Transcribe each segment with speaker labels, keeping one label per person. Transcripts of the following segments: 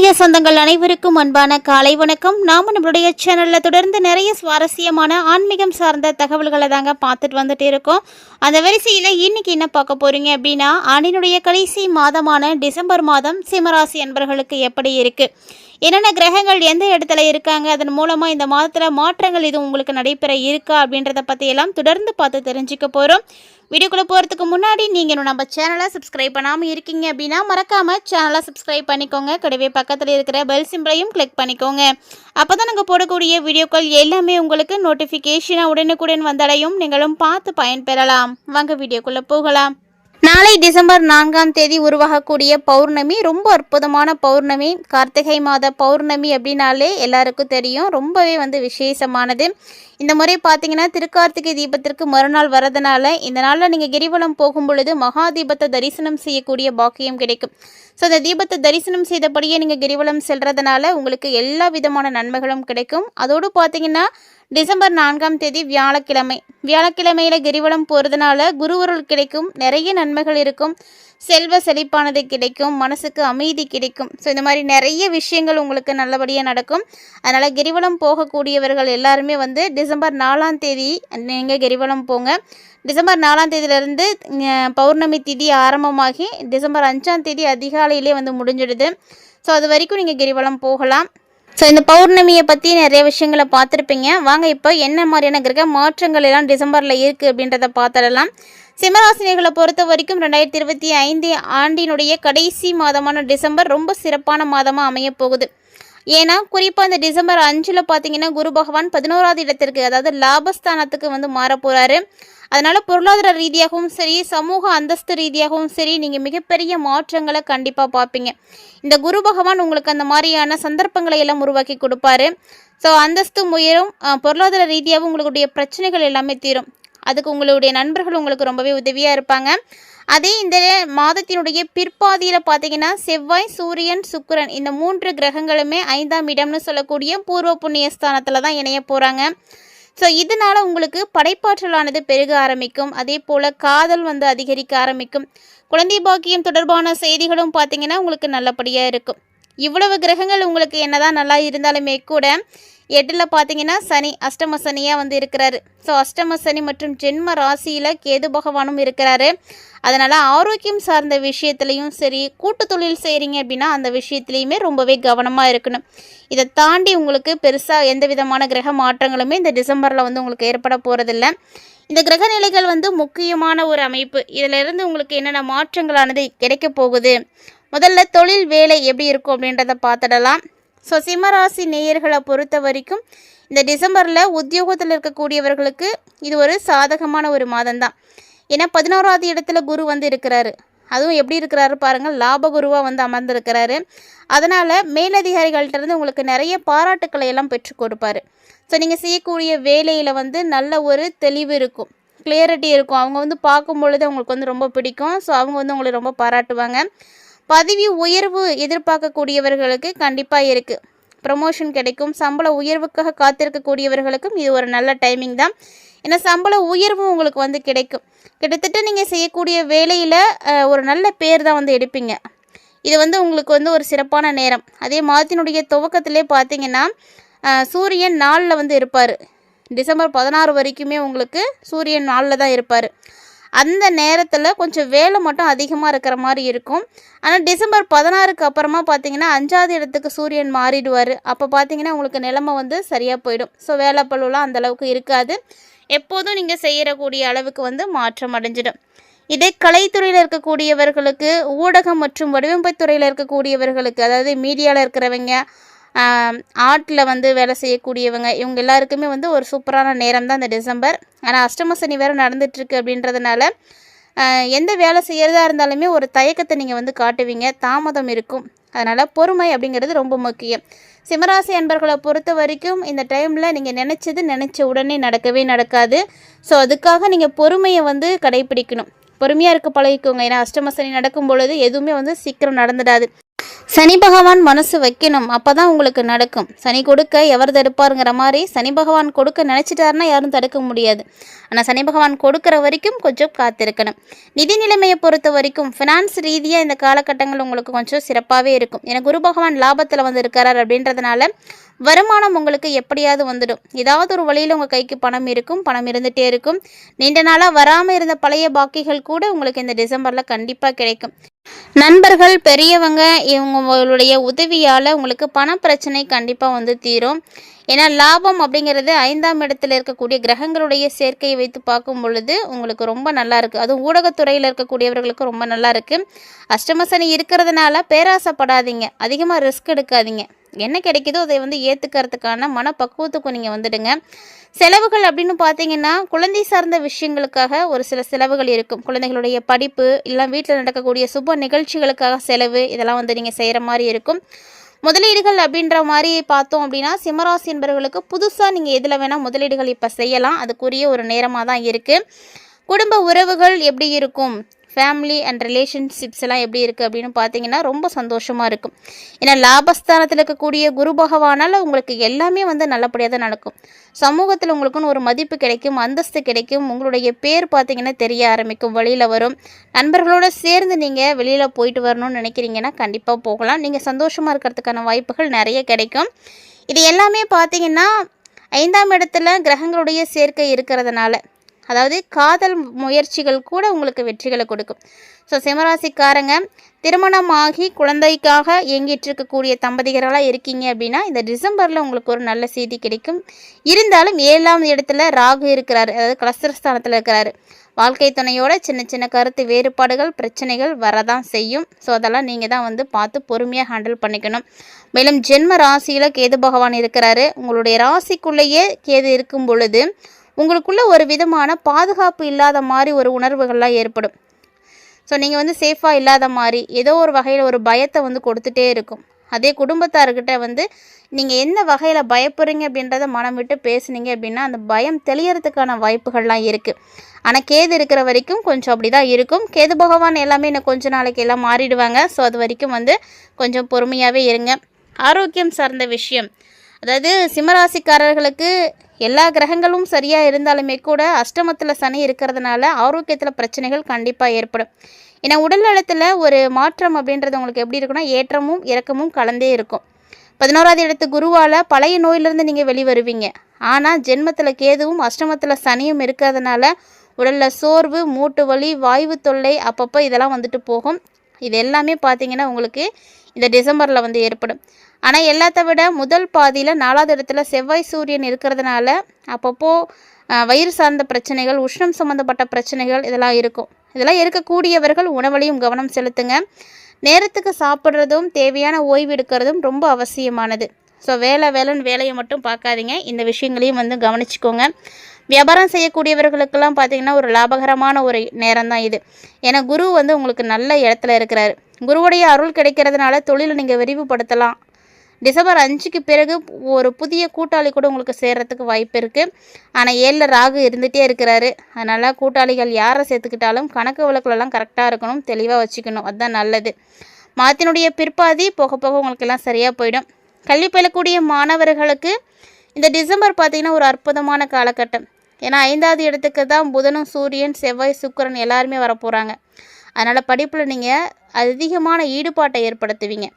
Speaker 1: ஆன்மீக சொந்தங்கள் அனைவருக்கும் அன்பான காலை வணக்கம். நாம நம்மளுடைய சேனல்ல தொடர்ந்து நிறைய சுவாரஸ்யமான ஆன்மீகம் சார்ந்த தகவல்களை தாங்க பார்த்துட்டு வந்துட்டு இருக்கோம். அந்த வரிசையில் இன்னைக்கு என்ன பார்க்க போறீங்க அப்படின்னா, ஆண்டினுடைய கடைசி மாதமான டிசம்பர் மாதம் சிம்மராசி அன்பர்களுக்கு எப்படி இருக்கு, என்னென்ன கிரகங்கள் எந்த இடத்துல இருக்காங்க, அதன் மூலமாக இந்த மாதத்தில் மாற்றங்கள் இது உங்களுக்கு நடைபெற இருக்கா அப்படின்றத பற்றியெல்லாம் தொடர்ந்து பார்த்து தெரிஞ்சுக்க போகிறோம். வீடியோக்குள்ளே போகிறதுக்கு முன்னாடி நீங்கள் நம்ம சேனலை சப்ஸ்கிரைப் பண்ணாமல் இருக்கீங்க அப்படின்னா மறக்காமல் சேனலை சப்ஸ்கிரைப் பண்ணிக்கோங்க. கூடவே பக்கத்தில் இருக்கிற பெல் சிம்பிளையும் கிளிக் பண்ணிக்கோங்க. அப்போ தான் நாங்கள் போடக்கூடிய வீடியோக்கள் எல்லாமே உங்களுக்கு நோட்டிஃபிகேஷனாக உடனுக்குடன் வந்தடையும். நீங்களும் பார்த்து பயன்பெறலாம். வாங்க வீடியோக்குள்ளே போகலாம். நாளை டிசம்பர் 4ஆம் தேதி உருவாகக்கூடிய பௌர்ணமி ரொம்ப அற்புதமான பௌர்ணமி. கார்த்திகை மாத பௌர்ணமி அப்படின்னாலே எல்லாருக்கும் தெரியும், ரொம்பவே விசேஷமானது. இந்த முறை பார்த்தீங்கன்னா திருக்கார்த்திகை தீபத்திற்கு மறுநாள் வரதுனால இந்த நாளில் நீங்கள் கிரிவலம் போகும் பொழுது மகா தீபத்தை தரிசனம் செய்யக்கூடிய பாக்கியம் கிடைக்கும். ஸோ அந்த தீபத்தை தரிசனம் செய்தபடியே நீங்கள் கிரிவலம் செல்றதுனால உங்களுக்கு எல்லா விதமான நன்மைகளும் கிடைக்கும். அதோடு பார்த்தீங்கன்னா டிசம்பர் 4ஆம் தேதி வியாழக்கிழமையில் கிரிவலம் போகிறதுனால குருவருள் கிடைக்கும், நிறைய நன்மைகள் இருக்கும், செல்வ செழிப்பானது கிடைக்கும், மனசுக்கு அமைதி கிடைக்கும். ஸோ இந்த மாதிரி நிறைய விஷயங்கள் உங்களுக்கு நல்லபடியாக நடக்கும். அதனால் கிரிவலம் போகக்கூடியவர்கள் எல்லாருமே டிசம்பர் 4ஆம் தேதி நீங்கள் கிரிவலம் போங்க. டிசம்பர் 4ஆம் தேதியிலேருந்து பௌர்ணமி திதி ஆரம்பமாகி டிசம்பர் 5ஆம் தேதி அதிகாலையிலே முடிஞ்சிடுது. ஸோ அது வரைக்கும் நீங்கள் கிரிவலம் போகலாம். ஸோ இந்த பௌர்ணமியை பற்றி நிறைய விஷயங்களை பார்த்துருப்பீங்க. வாங்க இப்போ என்ன மாதிரியான கிரக மாற்றங்கள் எல்லாம் டிசம்பரில் இருக்குது அப்படின்றத பார்த்துடலாம். சிம்மராசினிகளை பொறுத்த வரைக்கும் 2025 ஆண்டினுடைய கடைசி மாதமான டிசம்பர் ரொம்ப சிறப்பான மாதமாக அமையப் போகுது. ஏன்னா குறிப்பாக இந்த டிசம்பர் 5 பார்த்தீங்கன்னா குரு பகவான் 11ஆவது இடத்திற்கு, அதாவது லாபஸ்தானத்துக்கு மாற போகிறாரு. அதனால் பொருளாதார ரீதியாகவும் சரி, சமூக அந்தஸ்து ரீதியாகவும் சரி, நீங்கள் மிகப்பெரிய மாற்றங்களை கண்டிப்பாக பார்ப்பீங்க. இந்த குரு பகவான் உங்களுக்கு அந்த மாதிரியான சந்தர்ப்பங்களை எல்லாம் உருவாக்கி கொடுப்பாரு. ஸோ அந்தஸ்து உயரும், பொருளாதார ரீதியாகவும் உங்களுடைய பிரச்சனைகள் எல்லாமே தீரும். அதுக்கு உங்களுடைய நண்பர்கள் உங்களுக்கு ரொம்பவே உதவியாக இருப்பாங்க. அதே இந்த மாதத்தினுடைய பிற்பாதியில் பார்த்தீங்கன்னா செவ்வாய், சூரியன், சுக்கிரன் இந்த 3 கிரகங்களுமே 5ஆம் இடம்னு சொல்லக்கூடிய பூர்வ புண்ணிய ஸ்தானத்தில் தான் இணைய போகிறாங்க. ஸோ இதனால் உங்களுக்கு படைப்பாற்றலானது பெருக ஆரம்பிக்கும். அதே போல் காதல் அதிகரிக்க ஆரம்பிக்கும். குழந்தை பாக்கியம் தொடர்பான செய்திகளும் பார்த்திங்கன்னா உங்களுக்கு நல்லபடியாக இருக்கும். இவ்வளவு கிரகங்கள் உங்களுக்கு என்னதான் நல்லா இருந்தாலுமே கூட 8ல் பார்த்தீங்கன்னா சனி அஷ்டம சனியாக இருக்கிறாரு. ஸோ அஷ்டம சனி மற்றும் ஜென்ம ராசியில் கேது பகவானும் இருக்கிறாரு. அதனால் ஆரோக்கியம் சார்ந்த விஷயத்துலையும் சரி, கூட்டு தொழில் செய்கிறீங்க அப்படின்னா அந்த விஷயத்துலையுமே ரொம்பவே கவனமாக இருக்கணும். இதை தாண்டி உங்களுக்கு பெருசாக எந்த விதமான கிரக மாற்றங்களுமே இந்த டிசம்பரில் உங்களுக்கு ஏற்பட போகிறதில்ல. இந்த கிரக நிலைகள் முக்கியமான ஒரு அமைப்பு. இதிலிருந்து உங்களுக்கு என்னென்ன மாற்றங்களானது கிடைக்க போகுது, முதல்ல தொழில் வேலை எப்படி இருக்கும் அப்படின்றத பார்த்துடலாம். ஸோ சிம்மராசி நேயர்களை பொறுத்த வரைக்கும் இந்த டிசம்பரில் உத்தியோகத்தில் இருக்கக்கூடியவர்களுக்கு இது ஒரு சாதகமான ஒரு மாதம்தான். ஏன்னா 11ஆவது இடத்துல குரு இருக்கிறாரு. அதுவும் எப்படி இருக்கிறாரு பாருங்கள், லாபகுருவாக அமர்ந்திருக்கிறாரு. அதனால் மேலதிகாரிகள்கிட்ட உங்களுக்கு நிறைய பாராட்டுக்களை எல்லாம் பெற்றுக் கொடுப்பாரு. ஸோ நீங்கள் செய்யக்கூடிய வேலையில் நல்ல ஒரு தெளிவு இருக்கும், கிளியரிட்டி இருக்கும். அவங்க பார்க்கும் பொழுது அவங்களுக்கு ரொம்ப பிடிக்கும். ஸோ அவங்க உங்களை ரொம்ப பாராட்டுவாங்க. பதவி உயர்வு எதிர்பார்க்கக்கூடியவர்களுக்கு கண்டிப்பாக இருக்குது, ப்ரமோஷன் கிடைக்கும். சம்பள உயர்வுக்காக காத்திருக்கக்கூடியவர்களுக்கும் இது ஒரு நல்ல டைமிங் தான். ஏன்னா சம்பள உயர்வும் உங்களுக்கு கிடைக்கும். கிட்டத்தட்ட நீங்கள் செய்யக்கூடிய வேலையில் ஒரு நல்ல பேர் தான் எடுப்பீங்க. இது உங்களுக்கு ஒரு சிறப்பான நேரம். அதே மாதத்தினுடைய துவக்கத்திலே பார்த்தீங்கன்னா சூரியன் 4ல் இருப்பார். டிசம்பர் 16 வரைக்குமே உங்களுக்கு சூரியன் 4ல் தான் இருப்பார். அந்த நேரத்தில் கொஞ்சம் வேலை மட்டும் அதிகமாக இருக்கிற மாதிரி இருக்கும். ஆனால் டிசம்பர் 16க்கு அப்புறமா பார்த்தீங்கன்னா 5ஆவது இடத்துக்கு சூரியன் மாறிடுவார். அப்போ பார்த்தீங்கன்னா உங்களுக்கு நிலைமை சரியாக போயிடும். ஸோ வேலை பழுவெலாம் அந்தளவுக்கு இருக்காது. எப்போதும் நீங்கள் செய்யக்கூடிய அளவுக்கு மாற்றம் அடைஞ்சிடும். இதே கலைத்துறையில் இருக்கக்கூடியவர்களுக்கு, ஊடகம் மற்றும் வடிவமைப்பு துறையில் இருக்கக்கூடியவர்களுக்கு, அதாவது மீடியாவில் இருக்கிறவங்க, ஆர்ட்டில் வேலை செய்யக்கூடியவங்க, இவங்க எல்லாருக்குமே ஒரு சூப்பரான நேரம் தான் இந்த டிசம்பர். ஆனால் அஷ்டம சனி வேறு நடந்துகிட்ருக்கு அப்படின்றதுனால எந்த வேலை செய்கிறதா இருந்தாலுமே ஒரு தயக்கத்தை நீங்கள் காட்டுவீங்க, தாமதம் இருக்கும். அதனால் பொறுமை அப்படிங்கிறது ரொம்ப முக்கியம். சிம்மராசி அன்பர்களை பொறுத்த வரைக்கும் இந்த டைமில் நீங்கள் நினச்ச உடனே நடக்கவே நடக்காது. ஸோ அதுக்காக நீங்கள் பொறுமையை கடைப்பிடிக்கணும். பொறுமையாக இருக்க பழகிக்கோங்க. ஏன்னா அஷ்டம சனி நடக்கும் பொழுது எதுவுமே சீக்கிரம் நடந்துடாது. சனி பகவான் மனசு வைக்கணும், அப்போ தான் உங்களுக்கு நடக்கும். சனி கொடுக்க எவர் தடுப்பாருங்கிற மாதிரி சனி பகவான் கொடுக்க நினச்சிட்டாருன்னா யாரும் தடுக்க முடியாது. ஆனால் சனி பகவான் கொடுக்குற வரைக்கும் கொஞ்சம் காத்திருக்கணும். நிதி நிலைமையை பொறுத்த வரைக்கும் ஃபினான்ஸ் ரீதியாக இந்த காலகட்டங்கள் உங்களுக்கு கொஞ்சம் சிறப்பாகவே இருக்கும். ஏன்னா குரு பகவான் லாபத்தில் வந்து இருக்கிறார் அப்படின்றதுனால வருமானம் உங்களுக்கு எப்படியாவது வந்துடும். ஏதாவது ஒரு வழியில் உங்கள் கைக்கு பணம் இருக்கும், பணம் இருந்துகிட்டே இருக்கும். நீண்ட நாளாக வராமல் இருந்த பழைய பாக்கிகள் கூட உங்களுக்கு இந்த டிசம்பரில் கண்டிப்பாக கிடைக்கும். நண்பர்கள், பெரியவங்க இவங்களுடைய உதவியால் உங்களுக்கு பண பிரச்சனை கண்டிப்பாக வந்து தீரும். ஏன்னா லாபம் அப்படிங்கிறது 5ஆம் இடத்துல இருக்கக்கூடிய கிரகங்களுடைய சேர்க்கையை வைத்து பார்க்கும் பொழுது உங்களுக்கு ரொம்ப நல்லா இருக்குது. அதுவும் ஊடகத்துறையில் இருக்கக்கூடியவர்களுக்கு ரொம்ப நல்லா இருக்குது. அஷ்டம சனி இருக்கிறதுனால பேராசைப்படாதீங்க, அதிகமாக ரிஸ்க் எடுக்காதீங்க. என்ன கிடைக்குதோ அதை வந்து ஏற்றுக்கிறதுக்கான மனப்பக்குவத்துக்கும் நீங்கள் வந்துடுங்க. செலவுகள் அப்படின்னு பார்த்தீங்கன்னா குழந்தை சார்ந்த விஷயங்களுக்காக ஒரு சில செலவுகள் இருக்கும். குழந்தைகளுடைய படிப்பு இல்லை வீட்டில் நடக்கக்கூடிய சுப நிகழ்ச்சிகளுக்காக செலவு, இதெல்லாம் வந்து நீங்கள் செய்கிற மாதிரி இருக்கும். முதலீடுகள் அப்படின்ற மாதிரி பார்த்தோம் அப்படின்னா சிம்மராசி என்பவர்களுக்கு புதுசாக நீங்கள் எதில் வேணால் முதலீடுகள் இப்போ செய்யலாம். அதுக்குரிய ஒரு நேரமாக தான் இருக்குது. குடும்ப உறவுகள் எப்படி இருக்கும், ஃபேமிலி அண்ட் ரிலேஷன்ஷிப்ஸ் எல்லாம் எப்படி இருக்குது அப்படின்னு பார்த்தீங்கன்னா ரொம்ப சந்தோஷமாக இருக்கும். ஏன்னா லாபஸ்தானத்தில் இருக்கக்கூடிய குரு பகவானால் உங்களுக்கு எல்லாமே வந்து நல்லபடியாக தான் நடக்கும். சமூகத்தில் உங்களுக்குன்னு ஒரு மதிப்பு கிடைக்கும், அந்தஸ்து கிடைக்கும். உங்களுடைய பேர் பார்த்தீங்கன்னா தெரிய ஆரம்பிக்கும், வழியில் வரும். நண்பர்களோடு சேர்ந்து நீங்கள் வெளியில் போயிட்டு வரணும்னு நினைக்கிறீங்கன்னா கண்டிப்பாக போகலாம். நீங்கள் சந்தோஷமாக இருக்கிறதுக்கான வாய்ப்புகள் நிறைய கிடைக்கும். இது எல்லாமே பார்த்தீங்கன்னா 5ஆம் இடத்துல கிரகங்களுடைய சேர்க்கை இருக்கிறதுனால, அதாவது காதல் முயற்சிகள் கூட உங்களுக்கு வெற்றிகளை கொடுக்கும். ஸோ சிம்மராசிக்காரங்க திருமணமாகி குழந்தைக்காக இயங்கிட்டு இருக்கக்கூடிய தம்பதிகர்களாக இருக்கீங்க அப்படின்னா இந்த டிசம்பரில் உங்களுக்கு ஒரு நல்ல செய்தி கிடைக்கும். இருந்தாலும் 7ஆம் இடத்துல ராகு இருக்கிறாரு, அதாவது கலஸ்திரஸ்தானத்தில் இருக்கிறாரு. வாழ்க்கை துணையோட சின்ன சின்ன கருத்து வேறுபாடுகள் பிரச்சனைகள் வரதான் செய்யும். ஸோ அதெல்லாம் நீங்கள் தான் வந்து பார்த்து பொறுமையாக ஹேண்டில் பண்ணிக்கணும். மேலும் ஜென்ம ராசியில் கேது பகவான் இருக்கிறாரு. உங்களுடைய ராசிக்குள்ளேயே கேது இருக்கும் பொழுது உங்களுக்குள்ள ஒரு விதமான பாதுகாப்பு இல்லாத மாதிரி ஒரு உணர்வுகள்லாம் ஏற்படும். ஸோ நீங்கள் வந்து சேஃபாக இல்லாத மாதிரி ஏதோ ஒரு வகையில் ஒரு பயத்தை வந்து கொடுத்துட்டே இருக்கும். அதே குடும்பத்தார்கிட்ட வந்து நீங்கள் எந்த வகையில் பயப்படுறீங்க அப்படின்றத மனம் விட்டு பேசுனீங்க அப்படின்னா அந்த பயம் தெளியறதுக்கான வாய்ப்புகள்லாம் இருக்குது. ஆனால் கேது இருக்கிற வரைக்கும் கொஞ்சம் அப்படி தான் இருக்கும். கேது பகவான் எல்லாமே இன்னும் கொஞ்ச நாளைக்கு எல்லாம் மாறிடுவாங்க. ஸோ அது வரைக்கும் வந்து கொஞ்சம் பொறுமையாகவே இருங்க. ஆரோக்கியம் சார்ந்த விஷயம், அதாவது சிம்மராசிக்காரர்களுக்கு எல்லா கிரகங்களும் சரியாக இருந்தாலுமே கூட அஷ்டமத்தில் சனி இருக்கிறதுனால ஆரோக்கியத்தில் பிரச்சனைகள் கண்டிப்பாக ஏற்படும். ஏன்னா உடல் நலத்தில் ஒரு மாற்றம் அப்படின்றது உங்களுக்கு எப்படி இருக்குன்னா ஏற்றமும் இறக்கமும் கலந்தே இருக்கும். 11ஆவது இடத்து குருவால் பழைய நோயிலிருந்து நீங்கள் வெளிவருவீங்க. ஆனால் ஜென்மத்தில் கேதுவும் அஷ்டமத்தில் சனியும் இருக்கிறதுனால உடலில் சோர்வு, மூட்டு வலி, வாய்வு தொல்லை அப்பப்போ இதெல்லாம் வந்துட்டு போகும். இது எல்லாமே பார்த்தீங்கன்னா உங்களுக்கு இந்த டிசம்பரில் வந்து ஏற்படும். ஆனால் எல்லாத்த விட முதல் பாதியில் 4ஆவது இடத்துல செவ்வாய் சூரியன் இருக்கிறதுனால அப்பப்போ வயிறு சார்ந்த பிரச்சனைகள், உஷ்ணம் சம்மந்தப்பட்ட பிரச்சனைகள் இதெல்லாம் இருக்கும். இதெல்லாம் இருக்கக்கூடியவர்கள் உணவுலையும் கவனம் செலுத்துங்க. நேரத்துக்கு சாப்பிட்றதும் தேவையான ஓய்வு எடுக்கிறதும் ரொம்ப அவசியமானது. ஸோ வேலைன்னு வேலையை மட்டும் பார்க்காதீங்க, இந்த விஷயங்களையும் வந்து கவனிச்சுக்கோங்க. வியாபாரம் செய்யக்கூடியவர்களுக்கெல்லாம் பார்த்திங்கன்னா ஒரு லாபகரமான ஒரு நேரம் தான் இது. ஏன்னா குரு வந்து உங்களுக்கு நல்ல இடத்துல இருக்கிறாரு. குருவுடைய அருள் கிடைக்கிறதுனால தொழிலை நீங்கள் விரிவுபடுத்தலாம். டிசம்பர் 5க்கு பிறகு ஒரு புதிய கூட்டாளி கூட உங்களுக்கு சேர்கிறதுக்கு வாய்ப்பு இருக்குது. ஆனால் 7ல் ராகு இருந்துகிட்டே இருக்கிறாரு. அதனால் கூட்டாளிகள் யாரை சேர்த்துக்கிட்டாலும் கணக்கு வழக்குலலாம் கரெக்டாக இருக்கணும், தெளிவாக வச்சுக்கணும், அதுதான் நல்லது. மாத்தினுடைய பிற்பாதி போக போக உங்களுக்கு எல்லாம் சரியாக போயிடும். கல்வி பயிலக்கூடிய மாணவர்களுக்கு இந்த டிசம்பர் பார்த்திங்கன்னா ஒரு அற்புதமான காலகட்டம். ஏன்னா 5ஆவது இடத்துக்கு தான் புதனும் சூரியன் செவ்வாய் சுக்கிரன் எல்லாருமே வரப்போகிறாங்க. அதனால் படிப்பில் நீங்கள் அதிகமான ஈடுபாட்டை ஏற்படுத்துவீங்க,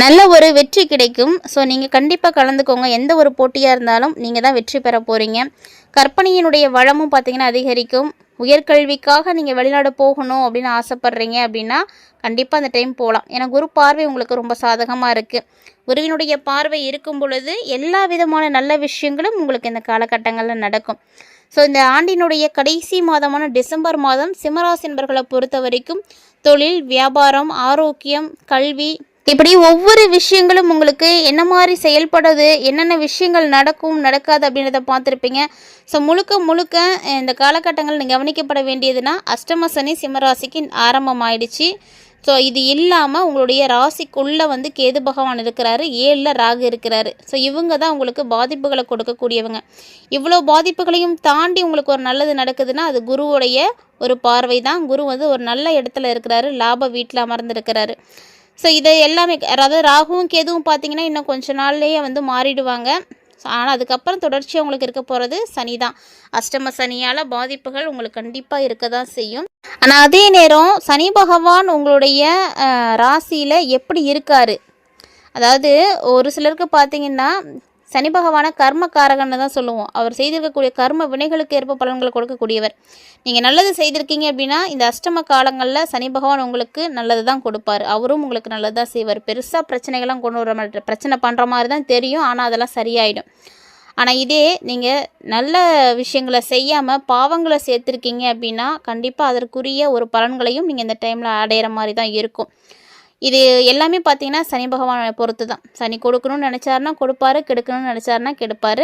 Speaker 1: நல்ல ஒரு வெற்றி கிடைக்கும். ஸோ நீங்கள் கண்டிப்பாக கலந்துக்கோங்க. எந்த ஒரு போட்டியாக இருந்தாலும் நீங்கள் தான் வெற்றி பெற போகிறீங்க. கற்பனையினுடைய வளமும் பார்த்திங்கன்னா அதிகரிக்கும். உயர்கல்விக்காக நீங்கள் வெளிநாடு போகணும் அப்படின்னு ஆசைப்பட்றீங்க அப்படின்னா கண்டிப்பாக அந்த டைம் போகலாம். ஏன்னா குரு பார்வை உங்களுக்கு ரொம்ப சாதகமாக இருக்குது. குருவினுடைய பார்வை இருக்கும் பொழுது எல்லா விதமான நல்ல விஷயங்களும் உங்களுக்கு இந்த காலகட்டங்களில் நடக்கும். ஸோ இந்த ஆண்டினுடைய கடைசி மாதமான டிசம்பர் மாதம் சிம்மராசி என்பவர்களை பொறுத்த வரைக்கும் தொழில், வியாபாரம், ஆரோக்கியம், கல்வி, இப்படி ஒவ்வொரு விஷயங்களும் உங்களுக்கு என்ன மாதிரி செயல்படுது, என்னென்ன விஷயங்கள் நடக்கும் நடக்காது அப்படின்றத பார்த்துருப்பீங்க. ஸோ முழுக்க இந்த காலகட்டங்கள் நீங்கள் கவனிக்கப்பட வேண்டியதுன்னா அஷ்டம சனி சிம்மராசிக்கு ஆரம்பமாயிடுச்சு. ஸோ இது இல்லாமல் உங்களுடைய ராசிக்குள்ளே வந்து கேது பகவான் இருக்கிறாரு, 7ல் ராகு இருக்கிறாரு. ஸோ இவங்க தான் உங்களுக்கு பாதிப்புகளை கொடுக்கக்கூடியவங்க. இவ்வளோ பாதிப்புகளையும் தாண்டி உங்களுக்கு ஒரு நல்லது நடக்குதுன்னா அது குருவுடைய ஒரு பார்வை தான். குரு வந்து ஒரு நல்ல இடத்துல இருக்கிறாரு, லாப வீட்டில் அமர்ந்திருக்கிறாரு. ஸோ இது எல்லாமே அதாவது ராகுவும் கேதுவும் பார்த்தீங்கன்னா இன்னும் கொஞ்ச நாள்லேயே வந்து மாறிடுவாங்க. ஆனால் அதுக்கப்புறம் தொடர்ச்சியாக உங்களுக்கு இருக்க போகிறது சனி தான். அஷ்டம சனியால் பாதிப்புகள் உங்களுக்கு கண்டிப்பாக இருக்க தான் செய்யும். ஆனால் அதே நேரம் சனி பகவான் உங்களுடைய ராசியில் எப்படி இருக்கார், அதாவது ஒரு சிலருக்கு பார்த்தீங்கன்னா சனி பகவான கர்மக்காரகன்னு தான் சொல்லுவோம். அவர் செய்திருக்கக்கூடிய கர்ம வினைகளுக்கு ஏற்ப பலன்களை கொடுக்கக்கூடியவர். நீங்கள் நல்லது செய்திருக்கீங்க அப்படின்னா இந்த அஷ்டம காலங்களில் சனி பகவான் உங்களுக்கு நல்லது தான் கொடுப்பார். அவரும் உங்களுக்கு நல்லது தான் செய்வார். பெருசாக பிரச்சனைகள்லாம் கொண்டு வர மாட்டார். பிரச்சனை பண்ணுற மாதிரி தான் தெரியும், ஆனால் அதெல்லாம் சரியாயிடும். ஆனால் இதே நீங்கள் நல்ல விஷயங்களை செய்யாமல் பாவங்களை சேர்த்துருக்கீங்க அப்படின்னா கண்டிப்பாக அதற்குரிய ஒரு பலன்களையும் நீங்கள் இந்த டைமில் அடையிற மாதிரி தான் இருக்கும். இது எல்லாமே பார்த்தீங்கன்னா சனி பகவானை பொறுத்து தான். சனி கொடுக்கணும்னு நினச்சாருன்னா கொடுப்பாரு, கெடுக்கணும்னு நினச்சாருன்னா கெடுப்பார்.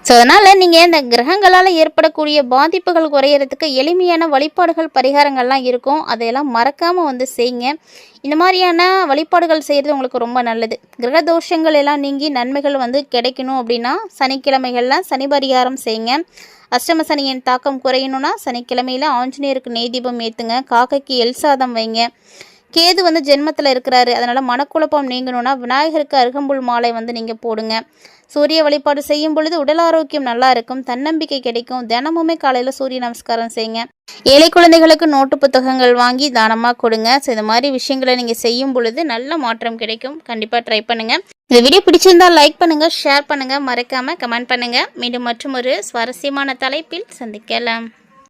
Speaker 1: ஸோ அதனால் நீங்கள் இந்த கிரகங்களால் ஏற்படக்கூடிய பாதிப்புகள் குறையிறதுக்கு எளிமையான வழிபாடுகள் பரிகாரங்கள்லாம் இருக்கும். அதையெல்லாம் மறக்காமல் வந்து செய்யுங்க. இந்த மாதிரியான வழிபாடுகள் செய்கிறது உங்களுக்கு ரொம்ப நல்லது. கிரக தோஷங்கள் எல்லாம் நீங்கி நன்மைகள் வந்து கிடைக்கணும் அப்படின்னா சனிக்கிழமைகள்லாம் சனி பரிகாரம் செய்யுங்க. அஷ்டம சனியின் தாக்கம் குறையணும்னா சனிக்கிழமையில் ஆஞ்சநேயருக்கு நெய் தீபம் ஏற்றுங்க. காக்கைக்கு எல் சாதம் வைங்க. கேது வந்து ஜென்மத்தில் இருக்கிறாரு, அதனால் மனக்குழப்பம் நீங்கணும்னா விநாயகருக்கு அருகம்புல் மாலை வந்து நீங்கள் போடுங்க. சூரிய வழிபாடு செய்யும் பொழுது உடல் ஆரோக்கியம் நல்லா இருக்கும், தன்னம்பிக்கை கிடைக்கும். தினமுமே காலையில் சூரிய நமஸ்காரம் செய்யுங்க. ஏழை குழந்தைகளுக்கு நோட்டு புத்தகங்கள் வாங்கி தானமாக கொடுங்க. ஸோ இந்த மாதிரி விஷயங்களை நீங்கள் செய்யும் பொழுது நல்ல மாற்றம் கிடைக்கும். கண்டிப்பாக ட்ரை பண்ணுங்கள். இந்த வீடியோ பிடிச்சிருந்தால் லைக் பண்ணுங்கள், ஷேர் பண்ணுங்கள், மறக்காமல் கமெண்ட் பண்ணுங்கள். மீண்டும் மற்றும் ஒரு சுவாரஸ்யமான தலைப்பில் சந்திக்கலாம்.